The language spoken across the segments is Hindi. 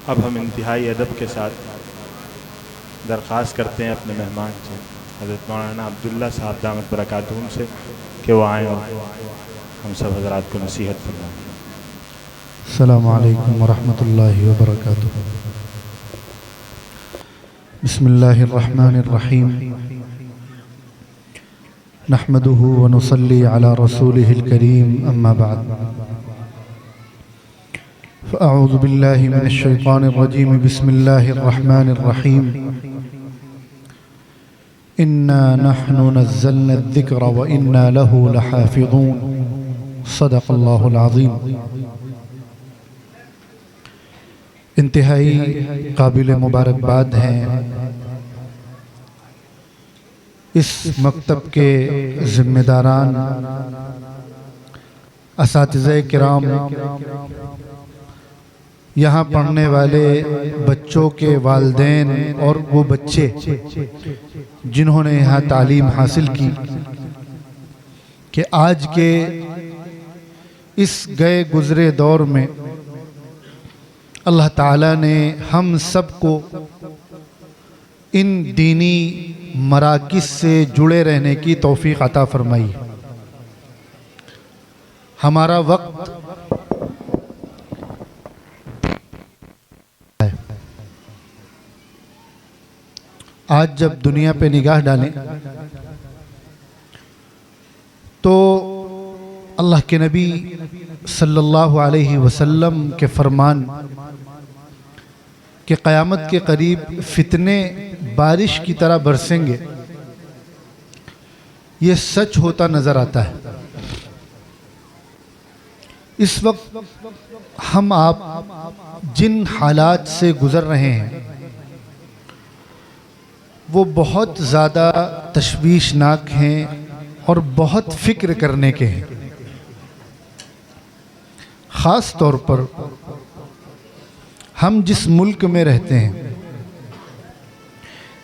अब हम इंतहाई अदब के साथ दरख्वास्त करते हैं अपने मेहमान से, हज़रत मौलाना अब्दुल्ला साहब दामत बरकातुहुम से, कि वो आएँ और हम सब हज़रात को नसीहत फरमाएं। अस्सलामु अलैकुम वरहमतुल्लाहि वबरकातुहू। बिस्मिल्लाहिर रहमानिर रहीम। नहमदुहु व नुसल्ली अला रसूलिहिल करीम, अम्मा बाद। फ़अऊज़ु बिल्लाहि मिनश शैतानिर रजीम। बिस्मिल्लाहिर रहमानिर रहीम। इन्ना नहनु नज़्ज़लना ज़िक्र व इन्ना लहू लहाफ़िज़ून। सदक़ल्लाहुल अज़ीम। इंतहाई काबिल मुबारकबाद हैं इस मकतब के ज़िम्मेदारान, असातिज़े किराम, यहाँ पढ़ने वाले बच्चों के वालिदैन और वो बच्चे जिन्होंने यहाँ तालीम हासिल की, कि आज के इस गए गुज़रे दौर में अल्लाह ताला ने हम सबको इन दीनी मराकिज़ से जुड़े रहने की तौफ़ीक़ अता फ़रमाई। हमारा वक्त आज जब दुनिया पे निगाह डालें तो अल्लाह के नबी सल्लल्लाहु अलैहि वसल्लम के फरमान कि क़यामत के करीब फितने बारिश की तरह बरसेंगे, ये सच होता नज़र आता है। इस वक्त हम आप जिन हालात से गुज़र रहे हैं वो बहुत ज़्यादा तशवीशनाक हैं और बहुत फ़िक्र करने के हैं। ख़ास तौर पर हम जिस मुल्क में रहते हैं,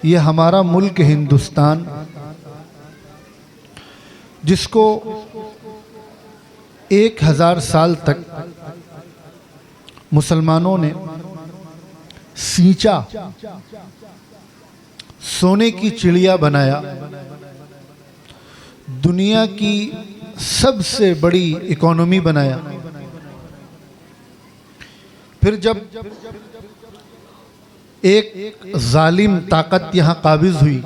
ये हमारा मुल्क हिंदुस्तान, जिसको 1000 साल तक मुसलमानों ने सींचा, सोने की चिड़िया बनाया, दुनिया की सबसे बड़ी इकोनॉमी बनाया। फिर जब एक जालिम ताकत यहाँ काबिज हुई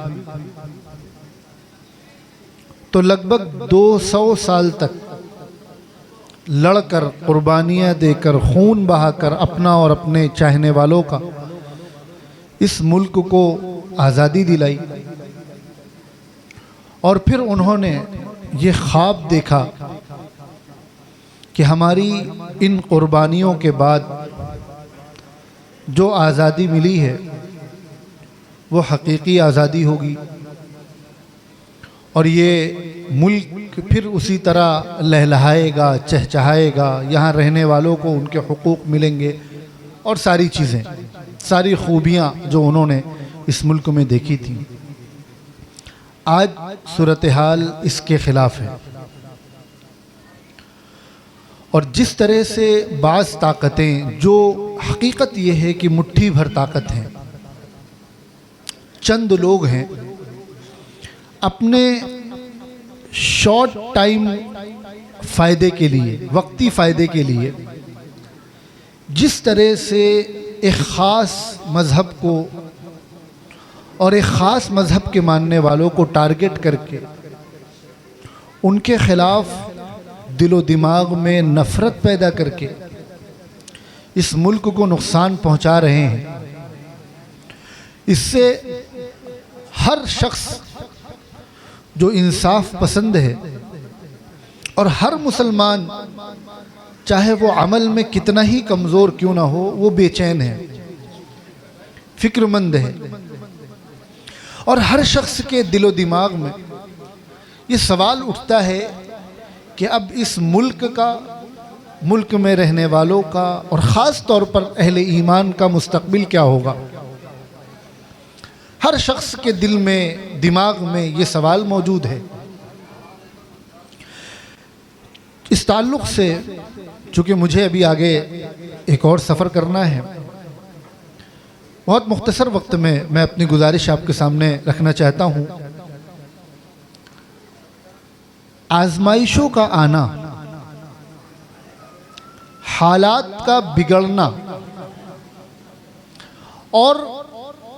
तो लगभग 200 साल तक लड़कर, कुर्बानियाँ देकर, खून बहाकर अपना और अपने चाहने वालों का इस मुल्क को आज़ादी दिलाई। और फिर उन्होंने ये ख्वाब देखा कि हमारी इन कुर्बानियों के बाद जो आज़ादी मिली है वो हकीकी आज़ादी होगी और ये मुल्क फिर उसी तरह लहलहाएगा, चहचहाएगा, यहाँ रहने वालों को उनके हुकूक मिलेंगे और सारी चीज़ें, सारी खूबियाँ जो उन्होंने इस मुल्क में देखी थी। आज सूरत हाल इसके ख़िलाफ़ है और जिस तरह से बाज़ ताकतें, जो हकीकत ये है कि मुट्ठी भर ताकत हैं, चंद लोग हैं, अपने शॉर्ट टाइम फ़ायदे के लिए, वक्ती फ़ायदे के लिए, जिस तरह से एक ख़ास मज़हब को और एक ख़ास मज़हब के मानने वालों को टारगेट करके उनके ख़िलाफ़ दिलो दिमाग में नफ़रत पैदा करके इस मुल्क को नुकसान पहुंचा रहे हैं। इससे हर शख्स जो इंसाफ पसंद है और हर मुसलमान, चाहे वो अमल में कितना ही कमज़ोर क्यों ना हो, वो बेचैन है, फ़िक्रमंद है। और हर शख्स के दिलो दिमाग में ये सवाल उठता है कि अब इस मुल्क का, मुल्क में रहने वालों का और ख़ास तौर पर अहले ईमान का मुस्तक़बिल क्या होगा। हर शख्स के दिल में, दिमाग में ये सवाल मौजूद है। इस ताल्लुक़ से, चूँकि मुझे अभी आगे एक और सफ़र करना है, बहुत मुख्तसर वक्त में मैं अपनी गुजारिश आपके सामने रखना चाहता हूँ। आजमाइशों का आना, हालात का बिगड़ना और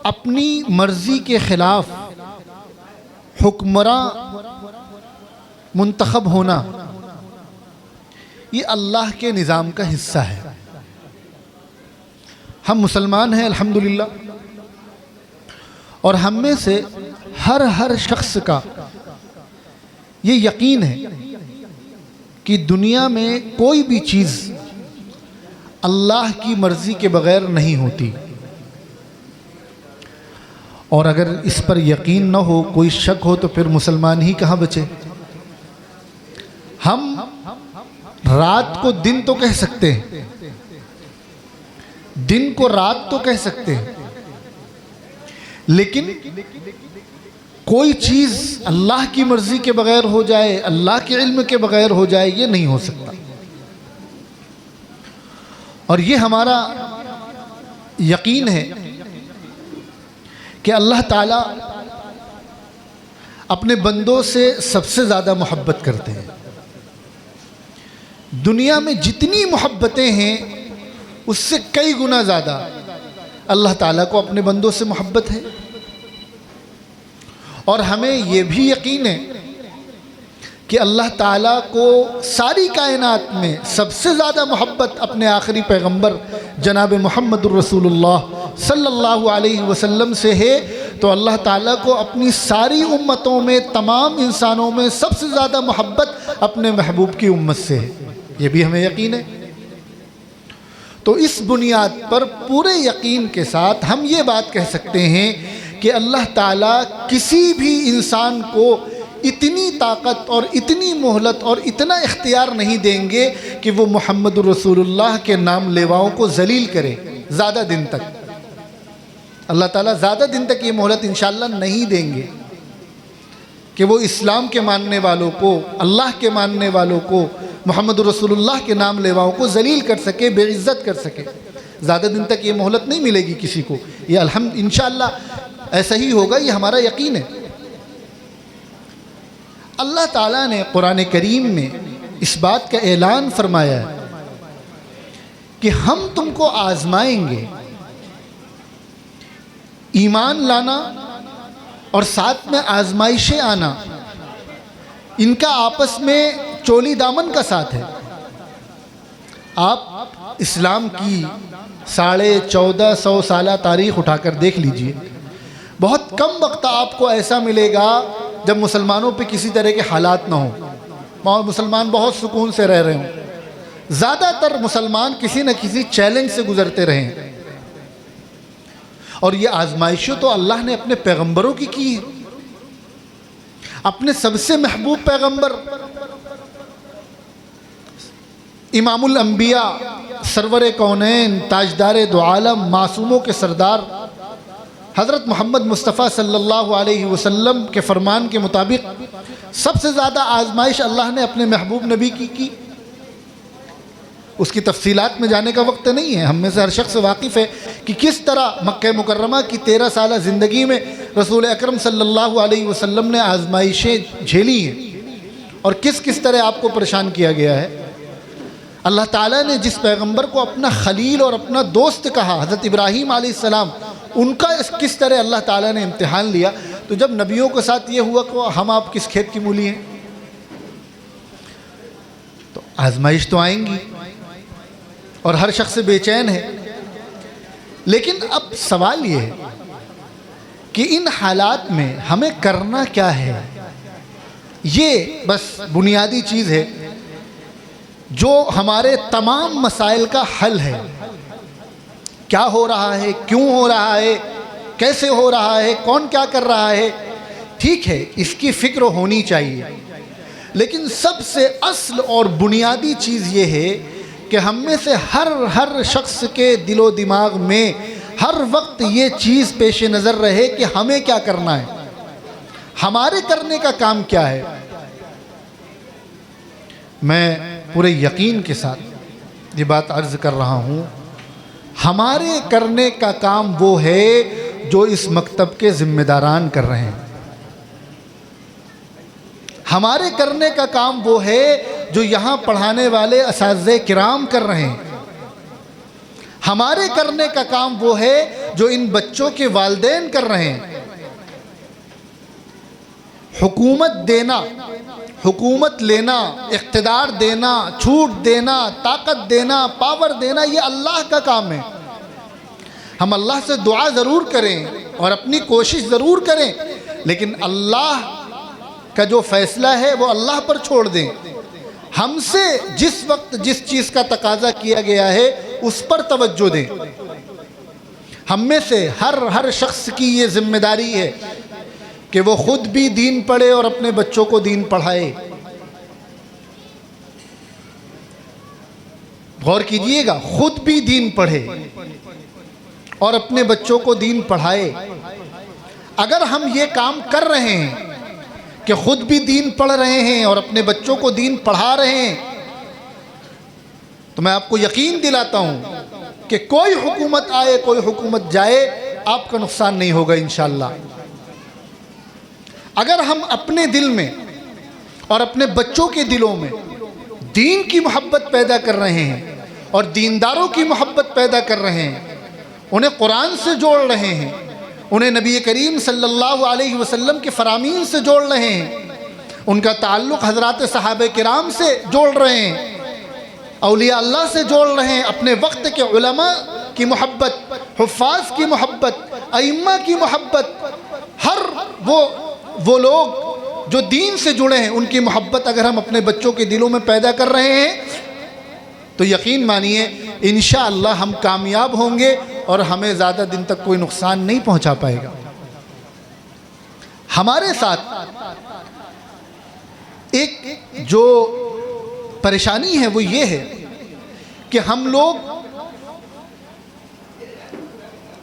अपनी मर्जी के खिलाफ हुक्मरां मुंतखब होना, ये अल्लाह के निज़ाम का हिस्सा है। हम मुसलमान हैं अल्हम्दुलिल्लाह, और हम में से हर शख्स का ये यकीन है कि दुनिया में कोई भी चीज़ अल्लाह की मर्ज़ी के बग़ैर नहीं होती। और अगर इस पर यकीन न हो, कोई शक हो, तो फिर मुसलमान ही कहाँ बचे। हम रात को दिन तो कह सकते हैं, दिन को रात तो कह सकते हैं, लेकिन कोई चीज़ अल्लाह की मर्ज़ी के बग़ैर हो जाए, अल्लाह के इल्म के बग़ैर हो जाए, ये नहीं हो सकता। और ये हमारा यकीन है कि अल्लाह ताला अपने बंदों से सबसे ज़्यादा मोहब्बत करते हैं। दुनिया में जितनी मोहब्बतें हैं उससे कई गुना ज़्यादा अल्लाह ताला को अपने बंदों से मोहब्बत है। और हमें ये भी यकीन है कि अल्लाह ताला को सारी कायनात में सबसे ज़्यादा मोहब्बत अपने आखिरी पैगंबर जनाब मुहम्मदुर रसूलुल्लाह सल्लल्लाहु अलैहि वसल्लम से है। तो अल्लाह ताला को अपनी सारी उम्मतों में, तमाम इंसानों में सबसे ज़्यादा मोहब्बत अपने महबूब की उम्मत से है, ये भी हमें यकीन है। तो इस बुनियाद पर पूरे यकीन के साथ हम ये बात कह सकते हैं कि अल्लाह ताला किसी भी इंसान को इतनी ताकत और इतनी मोहलत और इतना इख्तियार नहीं देंगे कि वो मुहम्मदुर रसूलुल्लाह के नाम लेवाओं को जलील करे ज़्यादा दिन तक। अल्लाह ताला ज़्यादा दिन तक ये मोहलत इंशाअल्लाह नहीं देंगे कि वो इस्लाम के मानने वालों को, अल्लाह के मानने वालों को, मुहम्मदुर रसूलुल्लाह के नाम लेवाओं को जलील कर सके, बेइज्जत कर सके। ज़्यादा दिन तक ये मोहलत नहीं मिलेगी किसी को। ये इंशाअल्लाह ऐसा ही होगा, ये हमारा यकीन है। अल्लाह ताला ने कुरान करीम में इस बात का ऐलान फरमाया है कि हम तुमको आजमाएंगे। ईमान लाना और साथ में आजमाइशें आना, इनका आपस में चोली दामन का साथ है। आप इस्लाम की 1450 साल तारीख़ उठाकर देख लीजिए, बहुत कम वक्त आपको ऐसा मिलेगा जब मुसलमानों पे किसी तरह के हालात ना हो और मुसलमान बहुत सुकून से रह रहे हों। ज़्यादातर मुसलमान किसी न किसी चैलेंज से गुजरते रहे हैं। और ये आजमाइशें तो अल्लाह ने अपने पैगंबरों की है। अपने सबसे महबूब पैगंबर इमामुल अंबिया, सरवर कौनैन, ताजदार दो आलम, मासूमों के सरदार हज़रत मोहम्मद मुस्तफ़ा सल्लल्लाहु अलैहि वसल्लम के फरमान के मुताबिक सबसे ज़्यादा आजमाइश अल्लाह ने अपने महबूब नबी की। उसकी तफसीलात में जाने का वक्त नहीं है। हम में से हर शख्स वाकिफ़ है कि किस तरह मक्का मुकर्रमा की 13 साल ज़िंदगी में रसूल अकरम सल्लल्लाहु अलैहि वसल्लम ने आजमाइशें झेली हैं और किस किस तरह आपको परेशान किया गया है। अल्लाह ताला ने जिस पैगंबर को अपना खलील और अपना दोस्त कहा, हज़रत इब्राहीम अलैहिस्सलाम, उनका किस तरह अल्लाह ताला ने इम्तिहान लिया। तो जब नबियों के साथ ये हुआ कि हम आप किस खेत की मूली हैं, तो आजमाइश तो आएंगी और हर शख्स बेचैन है। लेकिन अब सवाल ये है कि इन हालात में हमें करना क्या है। ये बस बुनियादी चीज़ है जो हमारे तमाम मसाइल का हल है। क्या हो रहा है, क्यों हो रहा है, कैसे हो रहा है, कौन क्या कर रहा है, ठीक है, इसकी फ़िक्र होनी चाहिए। लेकिन सबसे असल और बुनियादी चीज़ ये है कि हम में से हर शख्स के दिलो दिमाग में हर वक्त ये चीज़ पेश नज़र रहे कि हमें क्या करना है, हमारे करने का काम क्या है। मैं पूरे यकीन के साथ ये बात अर्ज़ कर रहा हूँ हमारे करने का काम वो है जो इस मकतब के ज़िम्मेदारान कर रहे हैं। हमारे करने का काम वो है जो यहाँ पढ़ाने वाले असातिज़े किराम कर रहे हैं। हमारे करने का काम वो है जो इन बच्चों के वालिदैन कर रहे हैं। हुकूमत देना, हुकूमत लेना, इख्तिदार देना, छूट देना, ताकत देना, पावर देना, ये अल्लाह का काम है। हम अल्लाह से दुआ ज़रूर करें और अपनी कोशिश ज़रूर करें, लेकिन अल्लाह का जो फ़ैसला है वो अल्लाह पर छोड़ दें। हमसे जिस वक्त जिस चीज़ का तकाजा किया गया है उस पर तवज्जो दें। हम में से हर शख्स की ये ज़िम्मेदारी है कि वो ख़ुद भी दीन पढ़े और अपने बच्चों को दीन पढ़ाए। गौर कीजिएगा, ख़ुद भी दीन पढ़े और अपने बच्चों को दीन पढ़ाए। अगर हम ये काम कर रहे हैं कि ख़ुद भी दीन पढ़ रहे हैं और अपने बच्चों को दीन पढ़ा रहे हैं, तो मैं आपको यकीन दिलाता हूँ कि कोई हुकूमत आए, कोई हुकूमत जाए, आपका नुकसान नहीं होगा इंशाअल्लाह। अगर हम अपने दिल में और अपने बच्चों के दिलों में दीन की मोहब्बत पैदा कर रहे हैं और दीनदारों की मोहब्बत पैदा कर रहे हैं, उन्हें कुरान से जोड़ रहे हैं, उन्हें नबी करीम सल्लल्लाहु अलैहि वसल्लम के फरामीन से जोड़ रहे हैं, उनका ताल्लुक़ हज़रात सहाबे किराम से जोड़ रहे हैं, औलिया अल्लाह से जोड़ रहे हैं, अपने वक्त के उलमा की मोहब्बत, हुफ़ाज़ की मोहब्बत, अइम्मा की मोहब्बत, हर वो लोग जो दीन से जुड़े हैं उनकी मोहब्बत अगर हम अपने बच्चों के दिलों में पैदा कर रहे हैं तो यकीन मानिए इंशाअल्लाह हम कामयाब होंगे और हमें ज़्यादा दिन तक कोई नुकसान नहीं पहुंचा पाएगा। हमारे साथ एक जो परेशानी है वो ये है कि हम लोग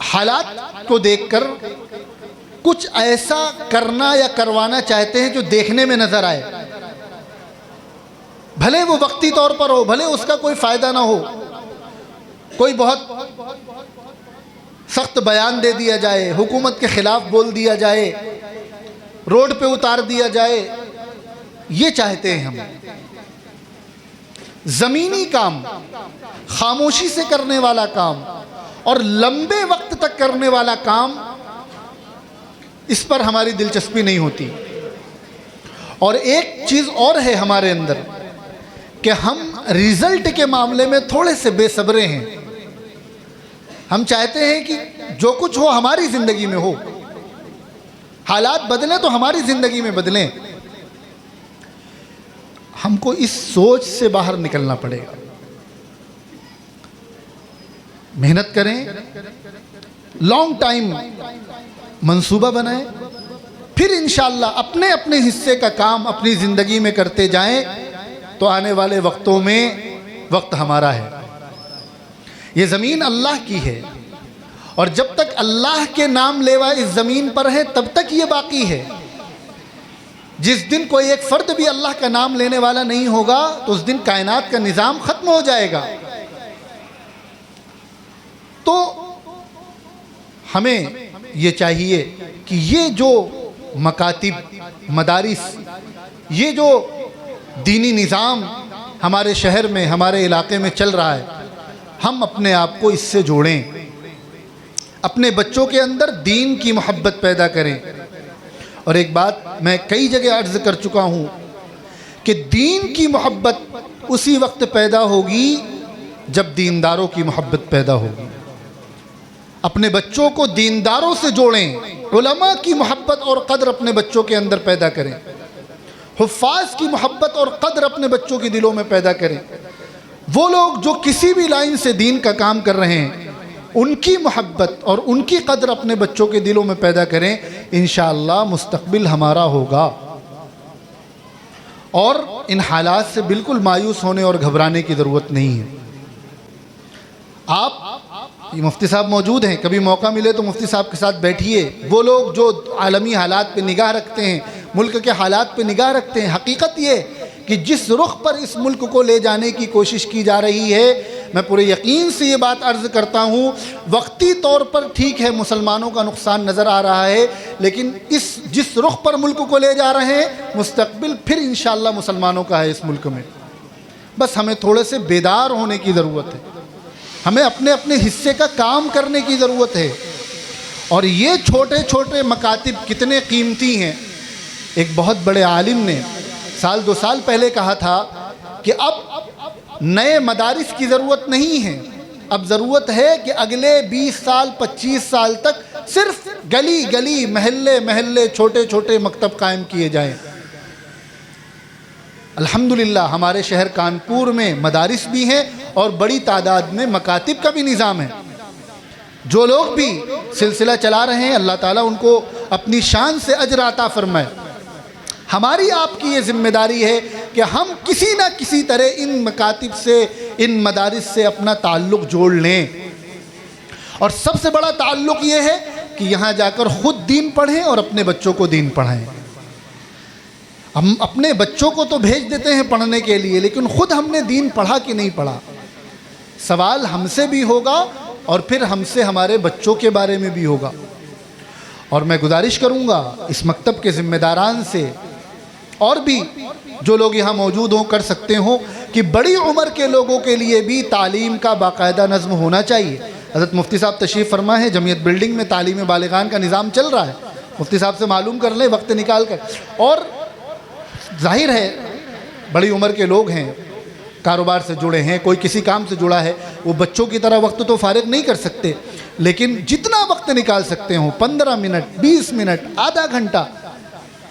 हालात को देखकर कुछ ऐसा करना या करवाना चाहते हैं जो देखने में नज़र आए, भले वो वक्ती तौर पर हो, भले उसका कोई फ़ायदा ना हो, कोई बहुत सख्त बयान दे दिया जाए, हुकूमत के ख़िलाफ़ बोल दिया जाए, रोड पे उतार दिया जाए, ये चाहते हैं हम। ज़मीनी काम, खामोशी से करने वाला काम और लंबे वक्त तक करने वाला काम, इस पर हमारी दिलचस्पी नहीं होती। और एक चीज़ और है हमारे अंदर कि हम रिज़ल्ट के मामले में थोड़े से बेसब्रे हैं। हम चाहते हैं कि जो कुछ हो हमारी ज़िंदगी में हो, हालात बदलें तो हमारी ज़िंदगी में बदलें। हमको इस सोच से बाहर निकलना पड़ेगा। मेहनत करें, लॉन्ग टाइम मंसूबा बनाएं, फिर इंशाअल्लाह अपने अपने हिस्से का काम अपनी ज़िंदगी में करते जाएं तो आने वाले वक्तों में वक्त हमारा है। ये ज़मीन अल्लाह की है और जब तक अल्लाह के नाम लेवा इस ज़मीन पर है तब तक ये बाकी है। जिस दिन कोई एक फ़र्द भी अल्लाह का नाम लेने वाला नहीं होगा तो उस दिन कायनात का निज़ाम ख़त्म हो जाएगा। तो हमें ये चाहिए कि ये जो मकातिब, मदारिस, ये जो दीनी निज़ाम हमारे शहर में, हमारे इलाके में चल रहा है, हम अपने आप को इससे जोड़ें, अपने बच्चों के अंदर दीन की मोहब्बत पैदा करें। और एक बात मैं कई जगह अर्ज़ कर चुका हूँ कि दीन की मोहब्बत उसी वक्त पैदा होगी जब दीनदारों की मोहब्बत पैदा होगी। अपने बच्चों को दीनदारों से जोड़ें, उलमा की मोहब्बत और कदर अपने बच्चों के अंदर पैदा करें, हुफ़ाज़ की मोहब्बत और कदर अपने बच्चों के दिलों में पैदा करें। वो लोग जो किसी भी लाइन से दीन का काम कर रहे हैं उनकी मोहब्बत और उनकी कदर अपने बच्चों के दिलों में पैदा करें, इंशाअल्लाह मुस्तक़बिल हमारा होगा। और इन हालात से बिल्कुल मायूस होने और घबराने की ज़रूरत नहीं है। आप ये मुफ्ती साहब मौजूद हैं, कभी मौका मिले तो मुफ्ती साहब के साथ बैठिए। वो लोग जो आलमी हालात पे निगाह रखते हैं, मुल्क के हालात पे निगाह रखते हैं। हकीकत ये कि जिस रुख पर इस मुल्क को ले जाने की कोशिश की जा रही है, मैं पूरे यकीन से ये बात अर्ज़ करता हूँ, वक्ती तौर पर ठीक है मुसलमानों का नुकसान नज़र आ रहा है, लेकिन जिस रुख पर मुल्क को ले जा रहे हैं मुस्तकबिल फिर इंशाअल्लाह मुसलमानों का है इस मुल्क में। बस हमें थोड़े से बेदार होने की ज़रूरत है, हमें अपने अपने हिस्से का काम करने की ज़रूरत है। और ये छोटे छोटे मकातिब कितने कीमती हैं। एक बहुत बड़े आलिम ने साल 2 साल पहले कहा था कि अब नए मदारिस की ज़रूरत नहीं है, अब ज़रूरत है कि अगले 20 साल 25 साल तक सिर्फ गली गली महल्ले महल्ले छोटे छोटे मकतब कायम किए जाएं। अल्हम्दुलिल्लाह हमारे शहर कानपुर में मदारिस भी हैं और बड़ी तादाद में मकातिब का भी निज़ाम है। जो लोग भी सिलसिला चला रहे हैं अल्लाह ताला उनको अपनी शान से अजर अता फरमाए। हमारी आपकी ये जिम्मेदारी है कि हम किसी ना किसी तरह इन मकातिब से, इन मदारिस से अपना ताल्लुक़ जोड़ लें। और सबसे बड़ा ताल्लुक़ ये है कि यहाँ जाकर ख़ुद दीन पढ़ें और अपने बच्चों को दीन पढ़ाएं। हम अपने बच्चों को तो भेज देते हैं पढ़ने के लिए, लेकिन ख़ुद हमने दीन पढ़ा कि नहीं पढ़ा, सवाल हमसे भी होगा और फिर हमसे हमारे बच्चों के बारे में भी होगा। और मैं गुजारिश करूँगा इस मकतब के ज़िम्मेदारान से और भी जो लोग यहाँ मौजूद हों कर सकते हों कि बड़ी उम्र के लोगों के लिए भी तालीम का बाकायदा नज़्म होना चाहिए। हज़रत मुफ्ती साहब तशरीफ़ फरमा है, जमीयत बिल्डिंग में तालीम बालिगान का निज़ाम चल रहा है, मुफ्ती साहब से मालूम कर लें वक्त निकाल कर। और जाहिर है बड़ी उम्र के लोग हैं, कारोबार से जुड़े हैं, कोई किसी काम से जुड़ा है, वो बच्चों की तरह वक्त तो फारिग नहीं कर सकते, लेकिन जितना वक्त निकाल सकते हो 15 मिनट 20 मिनट आधा घंटा।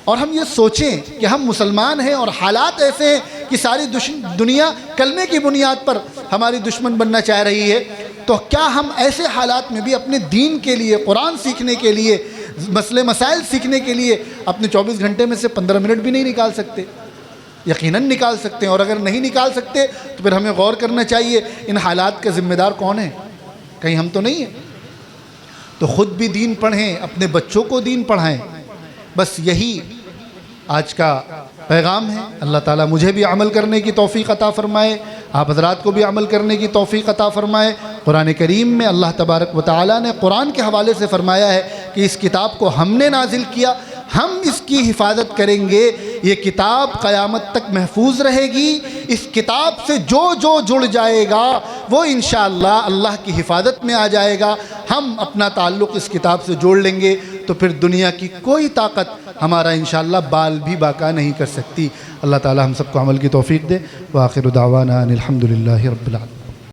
और हम ये सोचें कि हम मुसलमान हैं और हालात ऐसे हैं कि सारी दुनिया कलमे की बुनियाद पर हमारी दुश्मन बनना चाह रही है, तो क्या हम ऐसे हालात में भी अपने दीन के लिए, कुरान सीखने के लिए, मसले मसाइल सीखने के लिए अपने 24 घंटे में से 15 मिनट भी नहीं निकाल सकते? यकीनन निकाल सकते हैं। और अगर नहीं निकाल सकते तो फिर हमें गौर करना चाहिए इन हालात का ज़िम्मेदार कौन है, कहीं हम तो नहीं हैं। तो ख़ुद भी दीन पढ़ें, अपने बच्चों को दीन पढ़ाएं। बस यही आज का पैगाम है। अल्लाह ताला मुझे भी अमल करने की तौफ़ीक़ अता फ़रमाए, आप हज़रात को भी अमल करने की तौफ़ीक़ अता फ़रमाए। कुरान करीम में अल्लाह तबारक व तआला ने कुरान के हवाले से फ़रमाया है कि इस किताब को हमने नाजिल किया, हम इसकी हिफाजत करेंगे, ये किताब क़यामत तक महफूज रहेगी। इस किताब से जो जो जुड़ जाएगा वो इंशाअल्लाह अल्लाह की हिफाजत में आ जाएगा। हम अपना ताल्लुक़ इस किताब से जोड़ लेंगे तो फिर दुनिया की कोई ताकत हमारा इंशाअल्लाह बाल भी बाका नहीं कर सकती। अल्लाह ताला हम सबको अमल की तौफ़ीक़ दे। व आखिर दावाना अनिल हम्दुलिल्लाहि रब्बिल आलमीन।